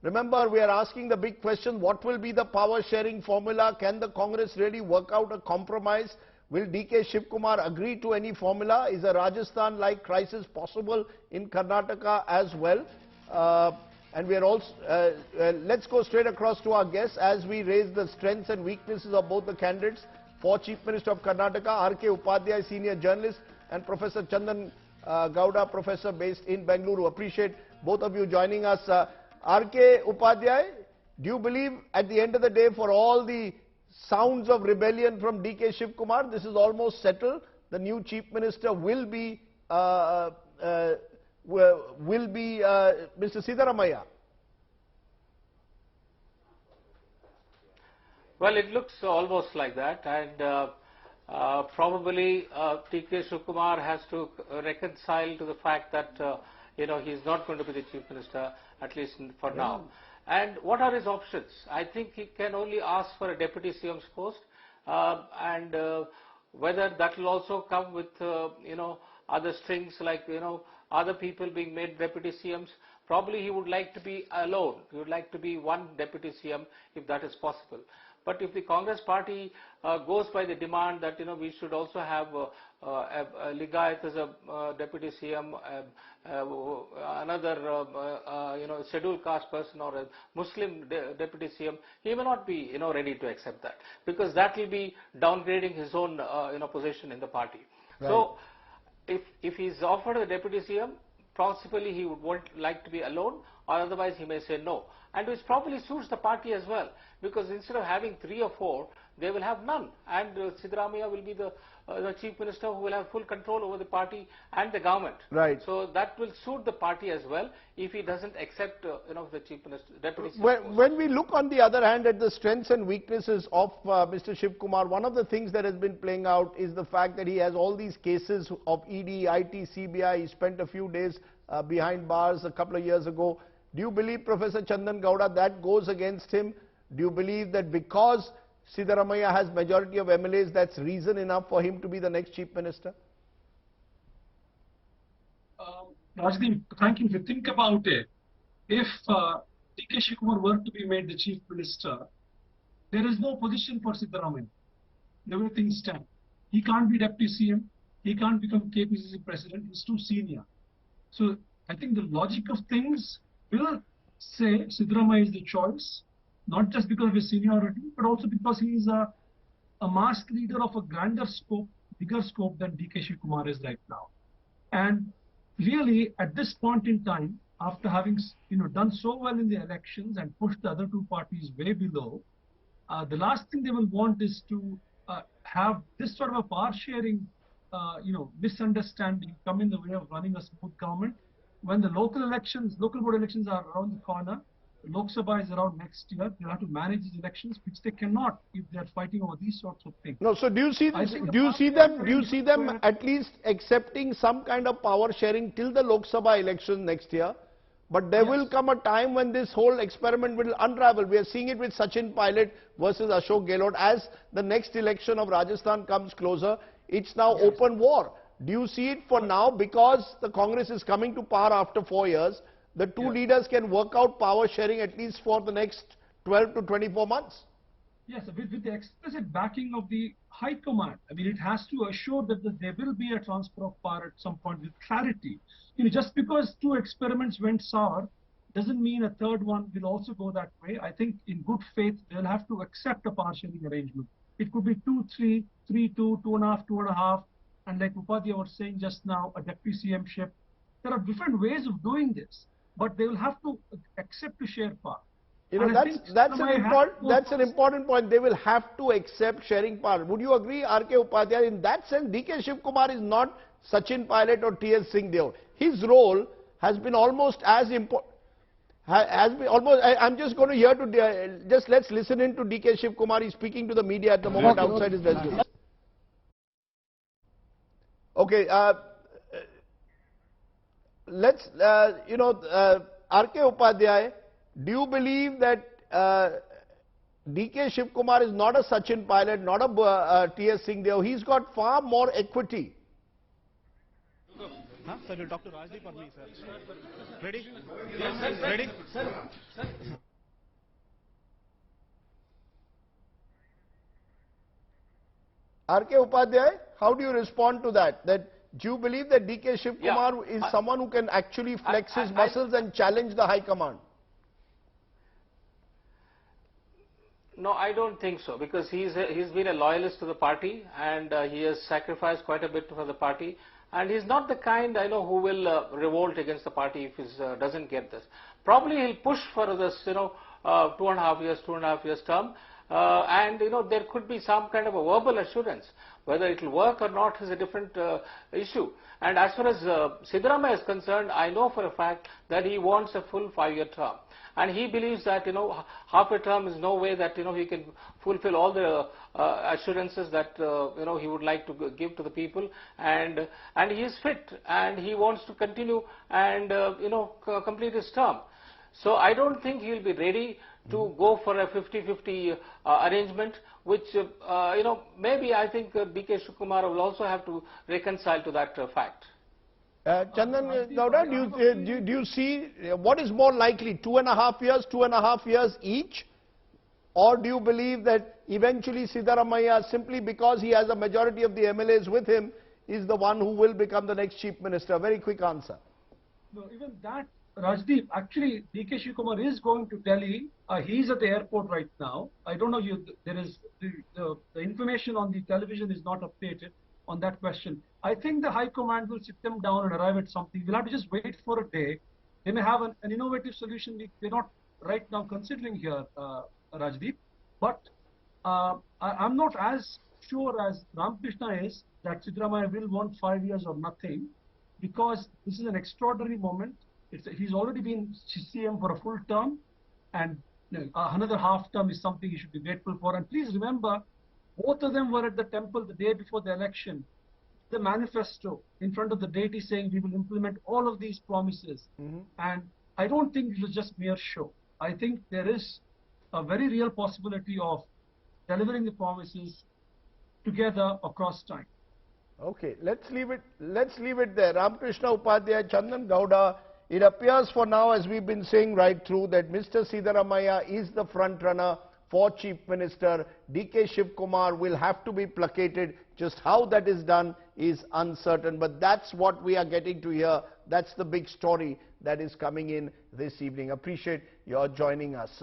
Remember, we are asking the big question, what will be the power sharing formula? Can the Congress really work out a compromise? Will DK Shivakumar agree to any formula? Is a Rajasthan-like crisis possible in Karnataka as well? And we are also, let's go straight across to our guests as we raise the strengths and weaknesses of both the candidates. For Chief Minister of Karnataka, RK Upadhyay, senior journalist, and Professor Chandan Gowda, professor based in Bengaluru. Appreciate both of you joining us. RK Upadhyay, do you believe at the end of the day, for all the sounds of rebellion from DK Shivakumar, this is almost settled? The new Chief Minister will be Mr. Siddaramaiah? Well, it looks almost like that, and probably DK Shivakumar has to reconcile to the fact that he's not going to be the Chief Minister, at least for now. And what are his options? I think he can only ask for a Deputy CM's post, and whether that will also come with other strings like other people being made Deputy CMs. Probably he would like to be alone. He would like to be one Deputy CM if that is possible. But if the Congress party goes by the demand that we should also have a Ligayat as a Deputy CM, another scheduled caste person or a Muslim Deputy CM, he may not be ready to accept that, because that will be downgrading his own position in the party. Right. So if he's offered a Deputy CM, possibly he would like to be alone, or otherwise he may say no. And which probably suits the party as well, because instead of having 3 or 4, they will have none. And Siddaramaiah will be the Chief Minister who will have full control over the party and the government. Right. So that will suit the party as well if he doesn't accept the Chief Minister, Deputy Chief Minister. When we look on the other hand at the strengths and weaknesses of Mr. Shivakumar, one of the things that has been playing out is the fact that he has all these cases of ED, IT, CBI. He spent a few days behind bars a couple of years ago. Do you believe, Professor Chandan Gowda, that goes against him? Do you believe that because Siddaramaiah has majority of MLAs, that's reason enough for him to be the next Chief Minister? Rajdeep, thank you. If you think about it, if DK Shivakumar were to be made the Chief Minister, there is no position for Siddaramaiah. The way things stand. He can't be Deputy CM. He can't become KPCC President. He's too senior. So I think the logic of things will say Siddaramaiah is the choice, not just because of his seniority, but also because he is a mass leader of a grander scope, bigger scope than DK Shivakumar is right now. And really, at this point in time, after having done so well in the elections and pushed the other two parties way below, the last thing they will want is to have this sort of a power sharing, misunderstanding come in the way of running a smooth government. When the local board elections are around the corner, Lok Sabha is around next year, they'll have to manage these elections, which they cannot if they're fighting over these sorts of things. No, so do you see them at least accepting some kind of power sharing till the Lok Sabha election next year? But there will come a time when this whole experiment will unravel. We are seeing it with Sachin Pilot versus Ashok Gehlot. As the next election of Rajasthan comes closer, it's now open war. Do you see it for now, because the Congress is coming to power after 4 years, the two leaders can work out power sharing at least for the next 12 to 24 months? Yes, with the explicit backing of the High Command. I mean, it has to assure that there will be a transfer of power at some point with clarity. Just because 2 experiments went sour doesn't mean a third one will also go that way. I think in good faith, they'll have to accept a power sharing arrangement. It could be 2-3, 3-2, 2.5, 2.5. And like Upadhyay was saying just now, a Deputy CM-ship. There are different ways of doing this, but they will have to accept to share power. That's an important point. They will have to accept sharing power. Would you agree, RK Upadhyay? In that sense, DK Shivakumar is not Sachin Pilot or T.S. Singhdev. His role has been almost as important. I'm just going to hear to let's listen in to DK Shivakumar. He's speaking to the media at the moment outside his residence. Okay, let's, RK Upadhyay, do you believe that DK Shivakumar is not a Sachin Pilot, not a T.S. Singhdev? He's got far more equity. Huh? Sir, we'll talk to Rajdeep or me, sir. Ready? Yes, ready? R.K. Upadhyay, how do you respond to that? Do you believe that DK Shivakumar is someone who can actually flex his muscles and challenge the High Command? No, I don't think so, because he's been a loyalist to the party, and he has sacrificed quite a bit for the party, and he's not the kind, I know, who will revolt against the party if he doesn't get this. Probably he'll push for this, 2.5 years term, and there could be some kind of a verbal assurance. Whether it will work or not is a different issue. And as far as Siddaramaiah is concerned, I know for a fact that he wants a full 5-year term. And he believes that, half a term is no way that, he can fulfill all the assurances that, he would like to give to the people. And he is fit, and he wants to continue and, complete his term. So I don't think he will be ready to go for a 50-50 arrangement, which, maybe I think DK Shivakumar will also have to reconcile to that fact. Chandan, Gowda, do you see what is more likely, 2.5 years each? Or do you believe that eventually Siddaramaiah, simply because he has a majority of the MLAs with him, is the one who will become the next Chief Minister? Very quick answer. No, even that, Rajdeep, actually DK Shivakumar is going to Delhi. He's at the airport right now. I don't know, there is the information on the television is not updated on that question. I think the High Command will sit them down and arrive at something. We'll have to just wait for a day. They may have an innovative solution we're not right now considering here, Rajdeep. But I'm not as sure as Ramakrishna is that Siddaramaiah will want 5 years or nothing, because this is an extraordinary moment. He's already been CM for a full term, and another half term is something he should be grateful for. And please remember, both of them were at the temple the day before the election. The manifesto in front of the deity saying we will implement all of these promises. And I don't think it was just mere show. I think there is a very real possibility of delivering the promises together across time. Okay, let's leave it there. Ramakrishna Upadhyay, Chandan, Gowda. It appears for now, as we've been saying right through, that Mr. Siddaramaiah is the front runner for Chief Minister. DK Shivakumar will have to be placated. Just how that is done is uncertain. But that's what we are getting to hear. That's the big story that is coming in this evening. Appreciate your joining us.